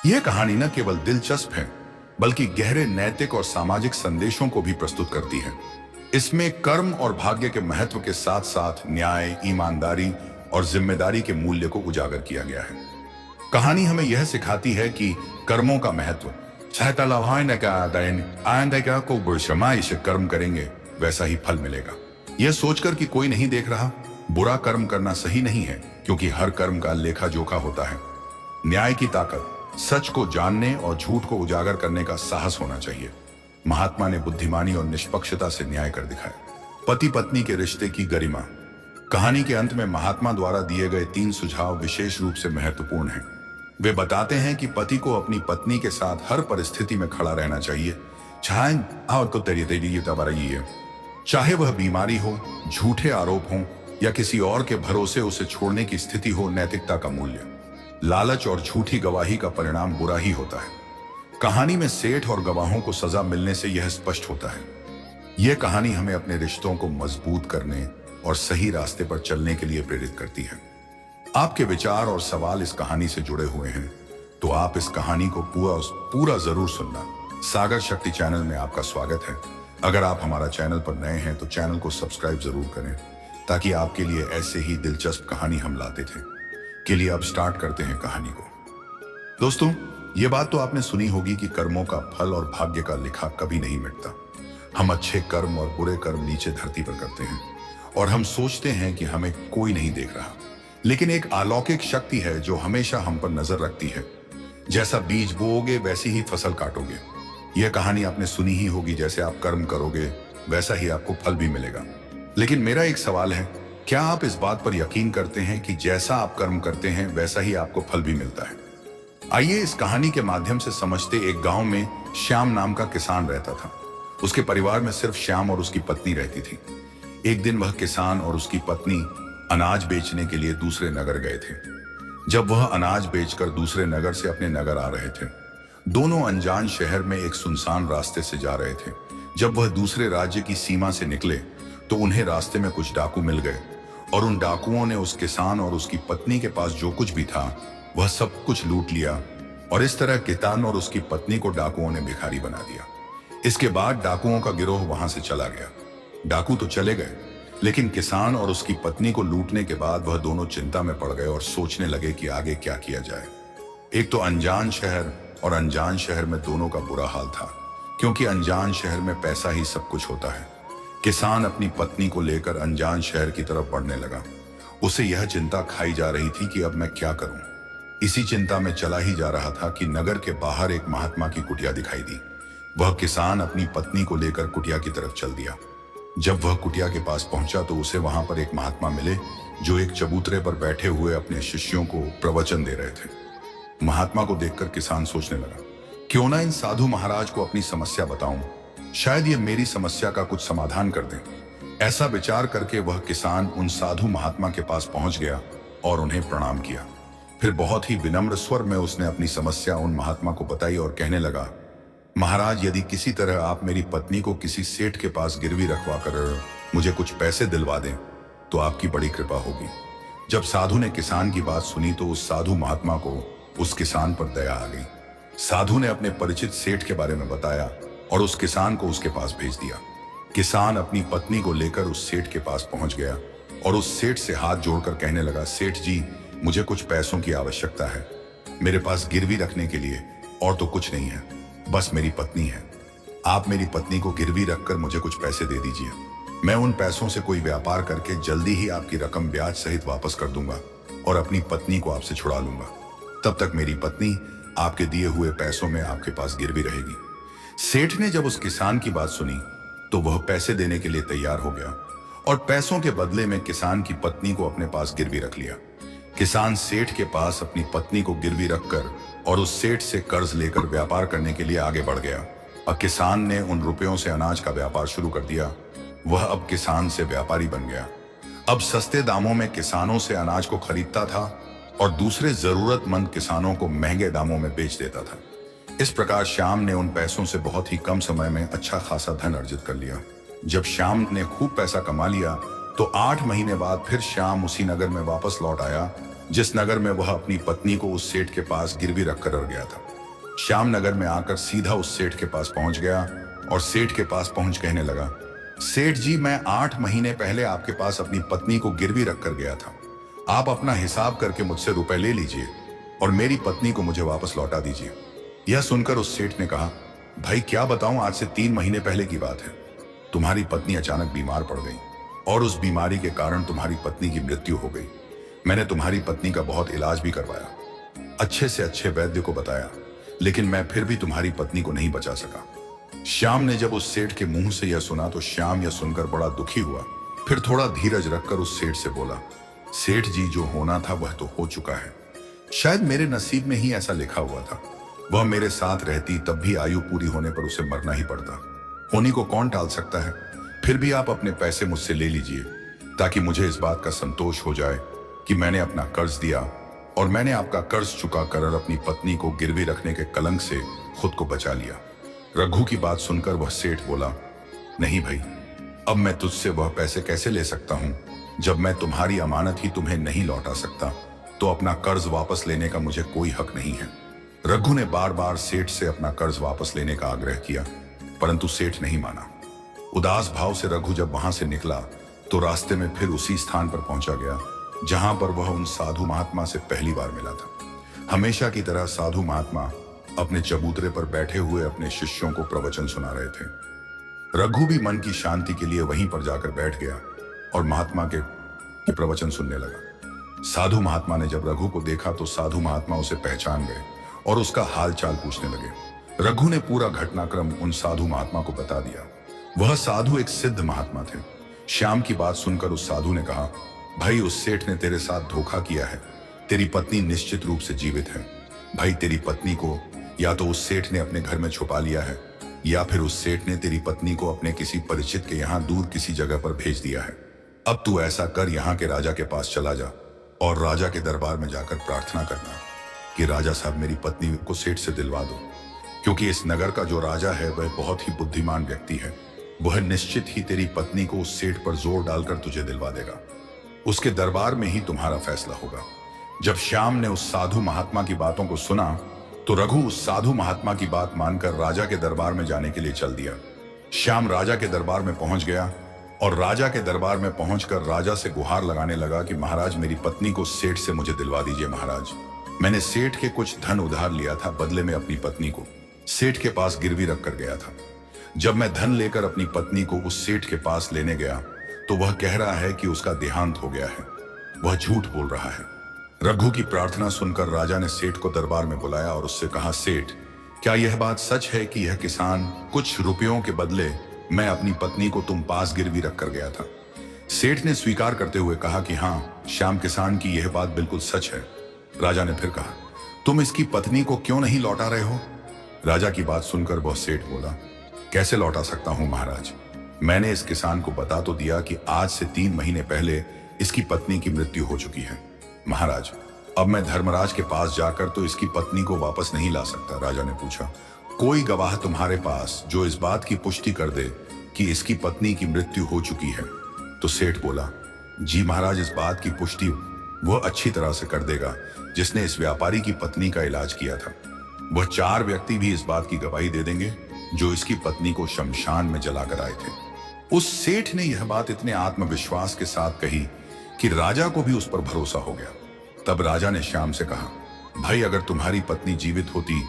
यह कहानी न केवल दिलचस्प है, बल्कि गहरे नैतिक और सामाजिक संदेशों को भी प्रस्तुत करती है। इसमें कर्म और भाग्य के महत्व के साथ साथ न्याय, ईमानदारी और जिम्मेदारी के मूल्य को उजागर किया गया है। कहानी हमें यह सिखाती है कि कर्मों का महत्व, से कर्म करेंगे वैसा ही फल मिलेगा। यह सोचकर कि कोई नहीं देख रहा, बुरा कर्म करना सही नहीं है, क्योंकि हर कर्म का लेखा जोखा होता है। न्याय की ताकत, सच को जानने और झूठ को उजागर करने का साहस होना चाहिए। महात्मा ने बुद्धिमानी और निष्पक्षता से न्याय कर दिखाया। पति पत्नी के रिश्ते की गरिमा। कहानी के अंत में महात्मा द्वारा दिए गए 3 सुझाव विशेष रूप से महत्वपूर्ण हैं। वे बताते हैं कि पति को अपनी पत्नी के साथ हर परिस्थिति में खड़ा रहना चाहिए, चाहे वह बीमारी हो, झूठे आरोप हों या किसी और के भरोसे उसे छोड़ने की स्थिति हो। नैतिकता का मूल्य, लालच और झूठी गवाही का परिणाम बुरा ही होता है। कहानी में सेठ और गवाहों को सजा मिलने से यह स्पष्ट होता है। यह कहानी हमें अपने रिश्तों को मजबूत करने और सही रास्ते पर चलने के लिए प्रेरित करती है। आपके विचार और सवाल इस कहानी से जुड़े हुए हैं, तो आप इस कहानी को पूरा जरूर सुनना। सागर शक्ति चैनल में आपका स्वागत है। अगर आप हमारा चैनल पर नए हैं तो चैनल को सब्सक्राइब जरूर करें, ताकि आपके लिए ऐसे ही दिलचस्प कहानी हम लाते थे। के लिए अब स्टार्ट करते हैं कहानी को। दोस्तों, ये बात तो आपने सुनी होगी कि कर्मों का फल और भाग्य का लिखा कभी नहीं मिटता। हम अच्छे कर्म और बुरे कर्म नीचे धरती पर करते हैं और हम सोचते हैं कि हमें कोई नहीं देख रहा, लेकिन एक अलौकिक शक्ति है जो हमेशा हम पर नजर रखती है। जैसा बीज बोओगे वैसी ही फसल काटोगे। यह कहानी आपने सुनी ही होगी, जैसे आप कर्म करोगे वैसा ही आपको फल भी मिलेगा। लेकिन मेरा एक सवाल है, क्या आप इस बात पर यकीन करते हैं कि जैसा आप कर्म करते हैं वैसा ही आपको फल भी मिलता है? आइए इस कहानी के माध्यम से समझते। एक गांव में श्याम नाम का किसान रहता था। उसके परिवार में सिर्फ श्याम और उसकी पत्नी रहती थी। एक दिन वह किसान और उसकी पत्नी अनाज बेचने के लिए दूसरे नगर गए थे। जब वह अनाज बेचकर दूसरे नगर से अपने नगर आ रहे थे, दोनों अनजान शहर में एक सुनसान रास्ते से जा रहे थे। जब वह दूसरे राज्य की सीमा से निकले तो उन्हें रास्ते में कुछ डाकू मिल गए और उन डाकुओं ने उस किसान और उसकी पत्नी के पास जो कुछ भी था वह सब कुछ लूट लिया। और इस तरह किसान और उसकी पत्नी को डाकुओं ने भिखारी बना दिया। इसके बाद डाकुओं का गिरोह वहां से चला गया। डाकू तो चले गए, लेकिन किसान और उसकी पत्नी को लूटने के बाद वह दोनों चिंता में पड़ गए और सोचने लगे कि आगे क्या किया जाए। एक तो अनजान शहर, और अनजान शहर में दोनों का बुरा हाल था, क्योंकि अनजान शहर में पैसा ही सब कुछ होता है। किसान अपनी पत्नी को लेकर अनजान शहर की तरफ बढ़ने लगा। उसे यह चिंता खाई जा रही थी कि अब मैं क्या करूं। इसी चिंता में चला ही जा रहा था कि नगर के बाहर एक महात्मा की कुटिया दिखाई दी। वह किसान अपनी पत्नी को लेकर कुटिया की तरफ चल दिया। जब वह कुटिया के पास पहुंचा तो उसे वहां पर एक महात्मा मिले, जो एक चबूतरे पर बैठे हुए अपने शिष्यों को प्रवचन दे रहे थे। महात्मा को देखकर किसान सोचने लगा, क्यों ना इन साधु महाराज को अपनी समस्या बताऊं, शायद ये मेरी समस्या का कुछ समाधान कर दें। ऐसा विचार करके वह किसान उन साधु महात्मा के पास पहुंच गया और उन्हें प्रणाम किया। फिर बहुत ही विनम्र स्वर में उसने अपनी समस्या उन महात्मा को बताई और कहने लगा, महाराज, यदि किसी तरह आप मेरी पत्नी को किसी सेठ के पास गिरवी रखवा कर मुझे कुछ पैसे दिलवा दें तो आपकी बड़ी कृपा होगी। जब साधु ने किसान की बात सुनी तो उस साधु महात्मा को उस किसान पर दया आ गई। साधु ने अपने परिचित सेठ के बारे में बताया और उस किसान को उसके पास भेज दिया। किसान अपनी पत्नी को लेकर उस सेठ के पास पहुंच गया और उस सेठ से हाथ जोड़कर कहने लगा, सेठ जी, मुझे कुछ पैसों की आवश्यकता है। मेरे पास गिरवी रखने के लिए और तो कुछ नहीं है, बस मेरी पत्नी है। आप मेरी पत्नी को गिरवी रखकर मुझे कुछ पैसे दे दीजिए। मैं उन पैसों से कोई व्यापार करके जल्दी ही आपकी रकम ब्याज सहित वापस कर दूंगा और अपनी पत्नी को आपसे छुड़ा लूंगा। तब तक मेरी पत्नी आपके दिए हुए पैसों में आपके पास गिरवी रहेगी। सेठ ने जब उस किसान की बात सुनी तो वह पैसे देने के लिए तैयार हो गया और पैसों के बदले में किसान की पत्नी को अपने पास गिरवी रख लिया। किसान सेठ के पास अपनी पत्नी को गिरवी रखकर और उस सेठ से कर्ज लेकर व्यापार करने के लिए आगे बढ़ गया। अब किसान ने उन रुपयों से अनाज का व्यापार शुरू कर दिया। वह अब किसान से व्यापारी बन गया। अब सस्ते दामों में किसानों से अनाज को खरीदता था और दूसरे जरूरतमंद किसानों को महंगे दामों में बेच देता था। इस प्रकार श्याम ने उन पैसों से बहुत ही कम समय में अच्छा खासा धन अर्जित कर लिया। जब श्याम ने खूब पैसा कमा लिया तो 8 महीने बाद फिर श्याम उसी नगर में वापस लौट आया जिस नगर में वह अपनी पत्नी को उस सेठ के पास गिरवी रखकर रह गया था। श्यामनगर में आकर सीधा उस सेठ के पास पहुंच गया और सेठ के पास पहुंच कहने लगा, सेठ जी, मैं 8 महीने पहले आपके पास अपनी पत्नी को गिरवी रखकर गया था। आप अपना हिसाब करके मुझसे रुपए ले लीजिए और मेरी पत्नी को मुझे वापस लौटा दीजिए। यह सुनकर उस सेठ ने कहा, भाई क्या बताऊं, आज से 3 महीने पहले की बात है। तुम्हारी पत्नी अचानक बीमार पड़ गई और उस बीमारी के कारण तुम्हारी पत्नी की मृत्यु हो गई। मैंने तुम्हारी पत्नी का बहुत इलाज भी करवाया, अच्छे से अच्छे वैद्य को बताया, लेकिन मैं फिर भी तुम्हारी पत्नी को नहीं बचा सका। श्याम ने जब उस सेठ के मुंह से यह सुना तो श्याम यह सुनकर बड़ा दुखी हुआ। फिर थोड़ा धीरज रखकर उस सेठ से बोला, सेठ जी, जो होना था वह तो हो चुका है। शायद मेरे नसीब में ही ऐसा लिखा हुआ था। वह मेरे साथ रहती तब भी आयु पूरी होने पर उसे मरना ही पड़ता। होनी को कौन टाल सकता है। फिर भी आप अपने पैसे मुझसे ले लीजिए ताकि मुझे इस बात का संतोष हो जाए कि मैंने अपना कर्ज दिया और मैंने आपका कर्ज चुका कर अपनी पत्नी को गिरवी रखने के कलंक से खुद को बचा लिया। रघु की बात सुनकर वह सेठ बोला, नहीं भाई, अब मैं तुझसे वह पैसे कैसे ले सकता हूं। जब मैं तुम्हारी अमानत ही तुम्हें नहीं लौटा सकता तो अपना कर्ज वापस लेने का मुझे कोई हक नहीं है। रघु ने बार बार सेठ से अपना कर्ज वापस लेने का आग्रह किया, परंतु सेठ नहीं माना। उदास भाव से रघु जब वहां से निकला तो रास्ते में फिर उसी स्थान पर पहुंचा गया जहां पर वह उन साधु महात्मा से पहली बार मिला था। हमेशा की तरह साधु महात्मा अपने चबूतरे पर बैठे हुए अपने शिष्यों को प्रवचन सुना रहे थे। रघु भी मन की शांति के लिए वहीं पर जाकर बैठ गया और महात्मा के प्रवचन सुनने लगा। साधु महात्मा ने जब रघु को देखा तो साधु महात्मा उसे पहचान गए और उसका हाल चाल पूछने लगे। रघु ने पूरा घटनाक्रम उन साधु महात्मा को बता दिया। वह साधु एक सिद्ध महात्मा थे। श्याम की बात सुनकर उस साधु ने कहा, भाई, उस सेठ ने तेरे साथ धोखा किया है। तेरी पत्नी निश्चित रूप से जीवित है। भाई, तेरी पत्नी को या तो उस सेठ ने अपने घर में छुपा लिया है या फिर उस सेठ ने तेरी पत्नी को अपने किसी परिचित के यहाँ दूर किसी जगह पर भेज दिया है। अब तू ऐसा कर, यहाँ के राजा के पास चला जा और राजा के दरबार में जाकर प्रार्थना करना कि राजा साहब, मेरी पत्नी को सेठ से दिलवा दो, क्योंकि इस नगर का जो राजा है वह बहुत ही बुद्धिमान व्यक्ति है। वह निश्चित ही तेरी पत्नी को उस सेठ पर जोर डालकर तुझे दिलवा देगा। उसके दरबार में ही तुम्हारा फैसला होगा। जब श्याम ने उस साधु महात्मा की बातों को सुना तो रघु उस साधु महात्मा की बात मानकर राजा के दरबार में जाने के लिए चल दिया। श्याम राजा के दरबार में पहुंच गया और राजा के दरबार में पहुंचकर राजा से गुहार लगाने लगा कि महाराज, मेरी पत्नी को सेठ से मुझे दिलवा दीजिए। महाराज, मैंने सेठ के कुछ धन उधार लिया था, बदले में अपनी पत्नी को सेठ के पास गिरवी रख कर गया था। जब मैं धन लेकर अपनी पत्नी को उस सेठ के पास लेने गया तो वह कह रहा है कि उसका देहांत हो गया है। वह झूठ बोल रहा है। रघु की प्रार्थना सुनकर राजा ने सेठ को दरबार में बुलाया और उससे कहा, सेठ, क्या यह बात सच है कि यह किसान कुछ रुपयों के बदले मैं अपनी पत्नी को तुम पास गिरवी रख कर गया था? सेठ ने स्वीकार करते हुए कहा कि हाँ, श्याम किसान की यह बात बिल्कुल सच है। राजा ने फिर कहा, तुम इसकी पत्नी को क्यों नहीं लौटा रहे हो? राजा की बात सुनकर वह सेठ बोला, कैसे लौटा सकता हूं महाराज? मैंने इस किसान को बता तो दिया कि आज से 3 महीने पहले इसकी पत्नी की मृत्यु हो चुकी है। महाराज, अब मैं धर्मराज के पास जाकर तो इसकी पत्नी को वापस नहीं ला सकता। राजा ने पूछा, कोई गवाह तुम्हारे पास जो इस बात की पुष्टि कर दे कि इसकी पत्नी की मृत्यु हो चुकी है? तो सेठ बोला, जी महाराज, इस बात की पुष्टि वह अच्छी तरह से कर देगा जिसने इस व्यापारी की पत्नी का इलाज किया था। वह 4 व्यक्ति भी इस बात की गवाही दे देंगे जो इसकी पत्नी को शमशान में जलाकर आए थे। उस सेठ ने यह बात इतने आत्मविश्वास के साथ कही कि राजा को भी उस पर भरोसा हो गया। तब राजा ने श्याम से कहा, भाई, अगर तुम्हारी पत्नी जीवित होती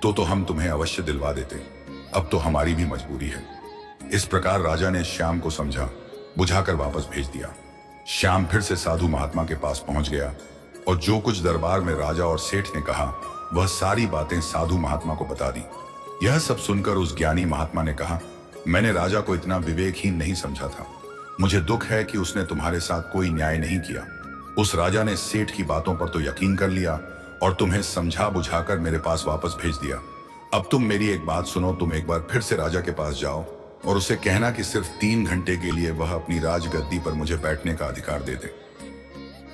तो हम तुम्हें अवश्य दिलवा देते। अब तो हमारी भी मजबूरी है। इस प्रकार राजा ने श्याम को समझा बुझाकर वापस भेज दिया। श्याम फिर से साधु महात्मा के पास पहुंच गया और जो कुछ दरबार में राजा और सेठ ने कहा वह सारी बातें साधु महात्मा को बता दी। यह सब सुनकर उस ज्ञानी महात्मा ने कहा, मैंने राजा को इतना विवेकहीन नहीं समझा था। मुझे दुख है कि उसने तुम्हारे साथ कोई न्याय नहीं किया। उस राजा ने सेठ की बातों पर तो यकीन कर लिया और तुम्हें समझा बुझाकर मेरे पास वापस भेज दिया। अब तुम मेरी एक बात सुनो, तुम एक बार फिर से राजा के पास जाओ और उसे कहना कि सिर्फ 3 घंटे के लिए वह अपनी राजगद्दी पर मुझे बैठने का अधिकार दे दे।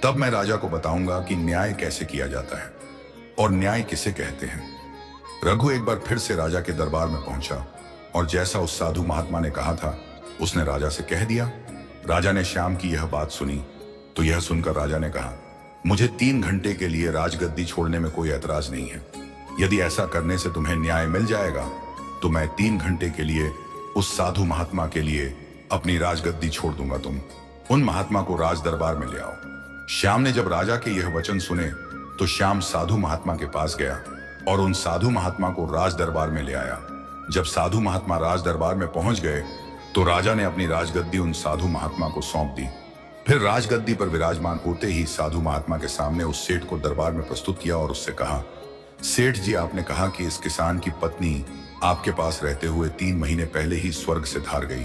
तब मैं राजा को बताऊंगा कि न्याय कैसे किया जाता है और न्याय किसे कहते हैं। रघु एक बार फिर से राजा के दरबार में पहुंचा और जैसा उस साधु महात्मा ने कहा था उसने राजा से कह दिया। राजा ने श्याम की यह बात सुनी तो यह सुनकर राजा ने कहा, मुझे 3 घंटे के लिए राजगद्दी छोड़ने में कोई ऐतराज नहीं है। यदि ऐसा करने से तुम्हें न्याय मिल जाएगा तो मैं 3 घंटे के लिए उस साधु महात्मा के लिए अपनी राजगद्दी छोड़ दूंगा। तुम उन महात्मा को राज दरबार में ले आओ। श्याम ने जब राजा के यह वचन सुने तो श्याम साधु महात्मा के पास गया और उन साधु महात्मा को राज दरबार में ले आया। जब साधु महात्मा राज दरबार में पहुंच गए तो राजा ने अपनी राजगद्दी उन साधु महात्मा को सौंप दी। फिर राजगद्दी पर विराजमान होते ही साधु महात्मा के सामने उस सेठ को दरबार में प्रस्तुत किया और उससे कहा, सेठ जी, आपने कहा कि इस किसान की पत्नी आपके पास रहते हुए 3 महीने पहले ही स्वर्ग से धार गई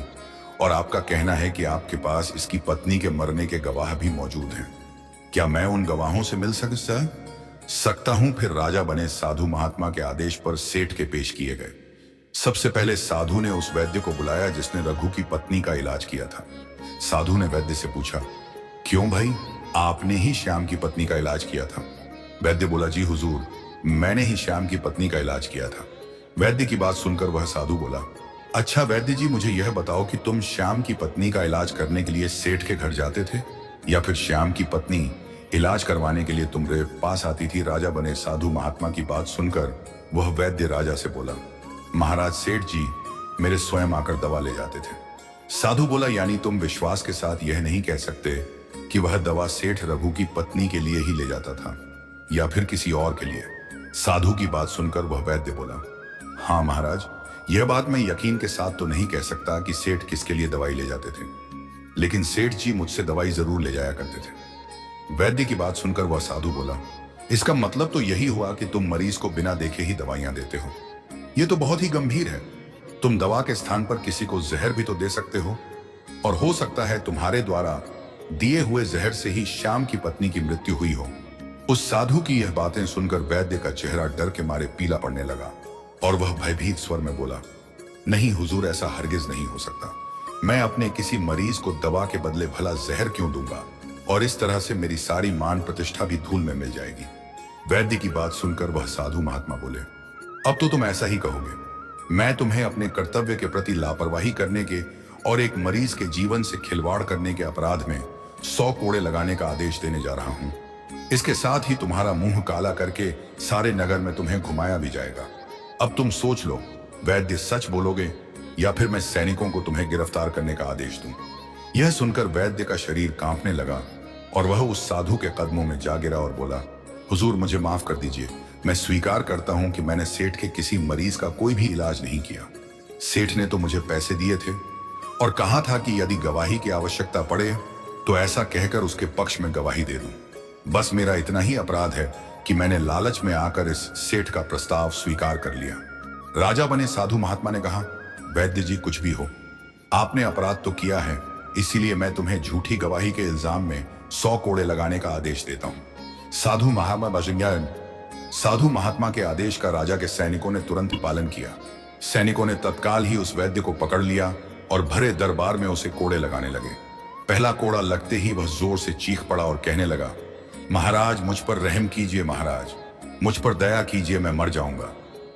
और आपका कहना है कि आपके पास इसकी पत्नी के मरने के गवाह भी मौजूद हैं। क्या मैं उन गवाहों से मिल सकता हूं? फिर राजा बने साधु महात्मा के आदेश पर सेठ के पेश किए गए। सबसे पहले साधु ने उस वैद्य को बुलाया जिसने रघु की पत्नी का इलाज किया था। साधु ने वैद्य से पूछा, क्यों भाई, आपने ही श्याम की पत्नी का इलाज किया था? वैद्य बोला, जी हुजूर, मैंने ही श्याम की पत्नी का इलाज किया था। वैद्य की बात सुनकर वह साधु बोला, अच्छा वैद्य जी, मुझे यह बताओ कि तुम श्याम की पत्नी का इलाज करने के लिए सेठ के घर जाते थे या फिर श्याम की पत्नी इलाज करवाने के लिए तुम्हारे पास आती थी? राजा बने साधु महात्मा की बात सुनकर वह वैद्य राजा से बोला, महाराज, सेठ जी मेरे स्वयं आकर दवा ले जाते थे। साधु बोला, यानी तुम विश्वास के साथ यह नहीं कह सकते कि वह दवा सेठ रघु की पत्नी के लिए ही ले जाता था या फिर किसी और के लिए? साधु की बात सुनकर वह वैद्य बोला, हाँ महाराज, यह बात मैं यकीन के साथ तो नहीं कह सकता कि सेठ किसके लिए दवाई ले जाते थे, लेकिन सेठ जी मुझसे दवाई जरूर ले जाया करते थे। वैद्य की बात सुनकर वह साधु बोला, इसका मतलब तो यही हुआ कि तुम मरीज को बिना देखे ही दवाइयां देते हो। यह तो बहुत ही गंभीर है। तुम दवा के स्थान पर किसी को जहर भी तो दे सकते हो और हो सकता है तुम्हारे द्वारा दिए हुए जहर से ही श्याम की पत्नी की मृत्यु हुई हो। उस साधु की यह बातें सुनकर वैद्य का चेहरा डर के मारे पीला पड़ने लगा और वह भयभीत स्वर में बोला, नहीं हुजूर, ऐसा हरगिज नहीं हो सकता। मैं अपने किसी मरीज को दवा के बदले भला जहर क्यों दूंगा, और इस तरह से मेरी सारी मान प्रतिष्ठा भी धूल में मिल जाएगी। वैद्य की बात सुनकर वह साधु महात्मा बोले, अब तो तुम ऐसा ही कहोगे। मैं तुम्हें अपने कर्तव्य के प्रति लापरवाही करने के और एक मरीज के जीवन से खिलवाड़ करने के अपराध में 100 कोड़े लगाने का आदेश देने जा रहा हूं। इसके साथ ही तुम्हारा मुंह काला करके सारे नगर में तुम्हें घुमाया भी जाएगा। अब तुम सोच लो, वैद्य सच बोलोगे या फिर मैं सैनिकों को तुम्हें गिरफ्तार करने का आदेश दूं? यह सुनकर वैद्य का शरीर कांपने लगा और वह उस साधु के कदमों में जा गिरा और बोला, हुजूर मुझे माफ कर दीजिए। मैं स्वीकार करता हूं कि मैंने सेठ के किसी मरीज का कोई भी इलाज नहीं किया। सेठ ने तो मुझे पैसे दिए थे और कहा था कि यदि गवाही की आवश्यकता पड़े तो ऐसा कहकर उसके पक्ष में गवाही दे दूं। बस मेरा इतना ही अपराध है कि मैंने लालच में आकर इस सेठ का प्रस्ताव स्वीकार कर लिया। राजा बने साधु महात्मा ने कहा, वैद्य जी, कुछ भी हो, आपने अपराध तो किया है, इसीलिए मैं तुम्हें झूठी गवाही के इल्जाम में 100 कोड़े लगाने का आदेश देता हूं। साधु महात्मा के आदेश का राजा के सैनिकों ने तुरंत पालन किया। सैनिकों ने तत्काल ही उस वैद्य को पकड़ लिया और भरे दरबार में उसे कोड़े लगाने लगे। पहला कोड़ा लगते ही वह जोर से चीख पड़ा और कहने लगा, महाराज मुझ पर रहम कीजिए, महाराज मुझ पर दया कीजिए, मैं मर जाऊंगा।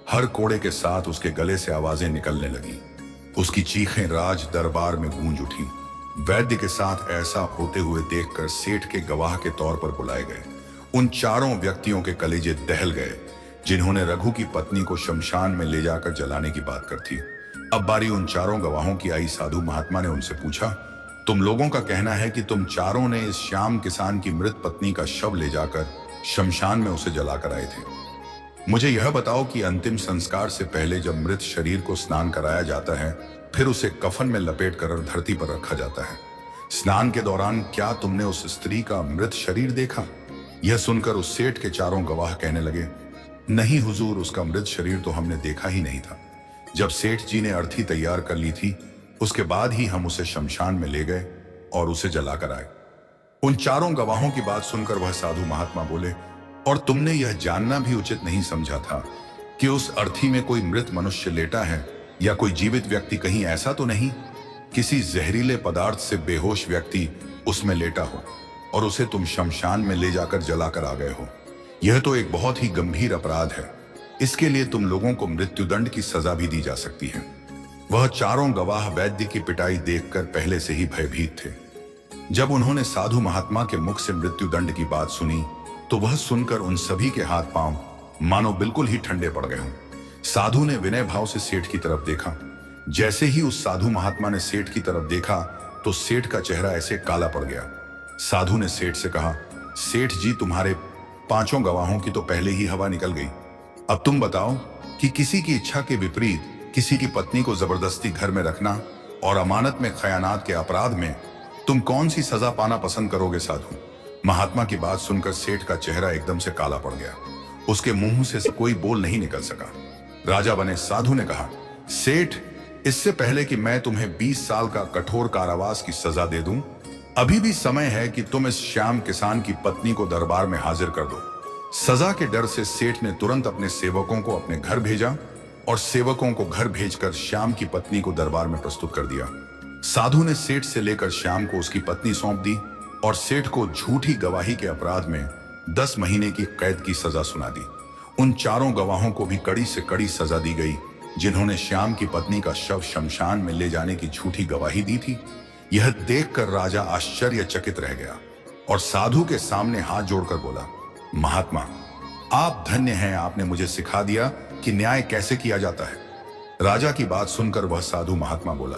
हर कोड़े के साथ उसके गले से आवाजें निकलने लगी। उसकी चीखें राज दरबार में गूंज उठी। वैद्य के साथ ऐसा होते हुए देखकर सेठ के गवाह के तौर पर बुलाए गए उन चारों व्यक्तियों के कलेजे दहल गए जिन्होंने रघु की पत्नी को शमशान में ले जाकर जलाने की बात कर थी। अब बारी उन चारों गवाहों की आई। साधु महात्मा ने उनसे पूछा, तुम लोगों का कहना है कि तुम चारों ने इस श्याम किसान की मृत पत्नी का शव ले जाकर शमशान में उसे जलाकर आए थे। मुझे यह बताओ कि अंतिम संस्कार से पहले जब मृत शरीर को स्नान कराया जाता है, फिर उसे कफन में लपेट कर धरती पर रखा जाता है। स्नान के दौरान क्या तुमने उस स्त्री का मृत शरीर देखा? यह सुनकर उस सेठ के चारों गवाह कहने लगे, नहीं हुजूर, उसका मृत शरीर तो हमने देखा ही नहीं था। जब सेठ जी ने अर्थी तैयार कर ली थी, उसके बाद ही हम उसे शमशान में ले गए और उसे जलाकर आए। उन चारों गवाहों की बात सुनकर वह साधु महात्मा बोले, और तुमने यह जानना भी उचित नहीं समझा था कि उस अर्थी में कोई मृत मनुष्य लेटा है या कोई जीवित व्यक्ति? कहीं ऐसा तो नहीं किसी जहरीले पदार्थ से बेहोश व्यक्ति उसमें लेटा हो और उसे तुम शमशान में ले जाकर जलाकर आ गए हो? यह तो एक बहुत ही गंभीर अपराध है। इसके लिए तुम लोगों को मृत्युदंड की सजा भी दी जा सकती है। वह चारों गवाह वैद्य की पिटाई देखकर पहले से ही भयभीत थे। जब उन्होंने साधु महात्मा के मुख से मृत्युदंड की बात सुनी तो वह सुनकर उन सभी के हाथ पांव मानो बिल्कुल ही ठंडे पड़ गए हों। साधु ने विनय भाव से सेठ की तरफ देखा। जैसे ही उस साधु महात्मा ने सेठ की तरफ देखा तो सेठ का चेहरा ऐसे काला पड़ गया। साधु ने सेठ से कहा, सेठ जी, तुम्हारे 5 गवाहों की तो पहले ही हवा निकल गई। अब तुम बताओ कि किसी की इच्छा के विपरीत किसी की पत्नी को जबरदस्ती घर में रखना और अमानत में खयानात के अपराध में तुम कौन सी सजा पाना पसंद करोगे? साधु महात्मा की बात सुनकर सेठ का चेहरा एकदम से काला पड़ गया। उसके मुंह से कोई बोल नहीं निकल सका। राजा बने साधु ने कहा, सेठ, इससे पहले कि मैं तुम्हें 20 साल का कठोर कारावास की सजा दे दूं, अभी भी समय है कि तुम इस श्याम किसान की पत्नी को दरबार में हाजिर कर दो। सजा के डर से सेठ ने तुरंत अपने सेवकों को अपने घर भेजा और सेवकों को घर भेजकर श्याम की पत्नी को दरबार में प्रस्तुत कर दिया। साधु ने सेठ से लेकर श्याम को उसकी पत्नी सौंप दी और सेठ को झूठी गवाही के अपराध में 10 महीने की कैद की सजा सुना दी। उन चारों गवाहों को भी कड़ी से कड़ी सजा दी गई जिन्होंने श्याम की पत्नी का शव शमशान में ले जाने की झूठी गवाही दी थी। यह देखकर राजा आश्चर्यचकित रह गया और साधु के सामने हाथ जोड़कर बोला, महात्मा, आप धन्य हैं, आपने मुझे सिखा दिया कि न्याय कैसे किया जाता है। राजा की बात सुनकर वह साधु महात्मा बोला,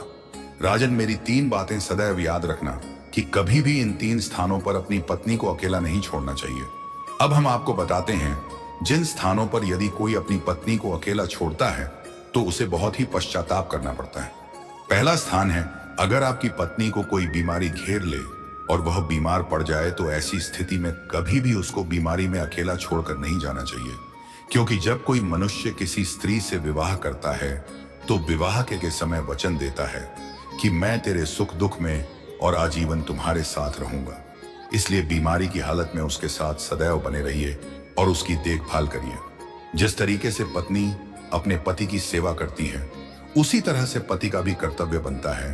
राजन, मेरी 3 बातें सदैव याद रखना कि कभी भी इन 3 स्थानों पर अपनी पत्नी को अकेला नहीं छोड़ना चाहिए। अब हम आपको बताते हैं जिन स्थानों पर यदि कोई अपनी पत्नी को अकेला छोड़ता है तो उसे बहुत ही पश्चाताप करना पड़ता है। पहला स्थान है, अगर आपकी पत्नी को कोई बीमारी घेर ले और वह बीमार पड़ जाए तो ऐसी स्थिति में कभी भी उसको बीमारी में अकेला छोड़कर नहीं जाना चाहिए, क्योंकि जब कोई मनुष्य किसी स्त्री से विवाह करता है तो विवाह के समय वचन देता है कि मैं तेरे सुख दुख में और आजीवन तुम्हारे साथ रहूंगा। इसलिए बीमारी की हालत में उसके साथ सदैव बने रहिए और उसकी देखभाल करिए। जिस तरीके से पत्नी अपने पति की सेवा करती है, उसी तरह से पति का भी कर्तव्य बनता है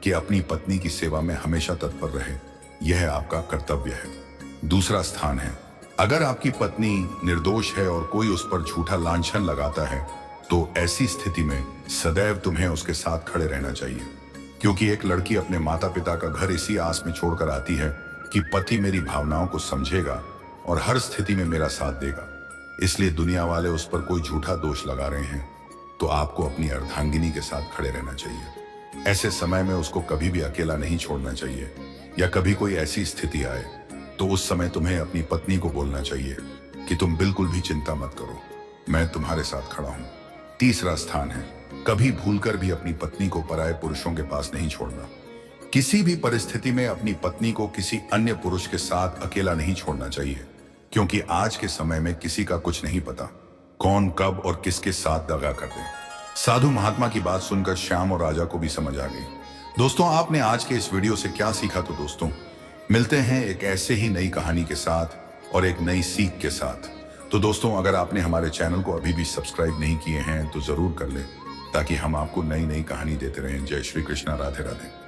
कि अपनी पत्नी की सेवा में हमेशा तत्पर रहे। यह आपका कर्तव्य है। दूसरा स्थान है, अगर आपकी पत्नी निर्दोष है और कोई उस पर झूठा लांछन लगाता है तो ऐसी स्थिति में सदैव तुम्हें उसके साथ खड़े रहना चाहिए, क्योंकि एक लड़की अपने माता पिता का घर इसी आस में छोड़कर आती है कि पति मेरी भावनाओं को समझेगा और हर स्थिति में मेरा साथ देगा। इसलिए दुनिया वाले उस पर कोई झूठा दोष लगा रहे हैं तो आपको अपनी अर्धांगिनी के साथ खड़े रहना चाहिए। ऐसे समय में उसको कभी भी अकेला नहीं छोड़ना चाहिए, या कभी कोई ऐसी स्थिति आए तो उस समय तुम्हें अपनी पत्नी को बोलना चाहिए कि तुम बिल्कुल भी चिंता मत करो, मैं तुम्हारे साथ खड़ा हूं। तीसरा स्थान है, कभी भूलकर भी अपनी पत्नी को पराये पुरुषों के पास नहीं छोड़ना। किसी भी परिस्थिति में अपनी पत्नी को किसी अन्य पुरुष के साथ अकेला नहीं छोड़ना चाहिए, क्योंकि आज के समय में किसी का कुछ नहीं पता, कौन कब और किसके साथ दगा कर दे। साधु महात्मा की बात सुनकर श्याम और राजा को भी समझ आ गई। दोस्तों, आपने आज के इस वीडियो से क्या सीखा? तो दोस्तों, मिलते हैं एक ऐसे ही नई कहानी के साथ और एक नई सीख के साथ। तो दोस्तों, अगर आपने हमारे चैनल को अभी भी सब्सक्राइब नहीं किए हैं तो जरूर कर लें, ताकि हम आपको नई नई कहानी देते रहें। जय श्री कृष्णा, राधे राधे।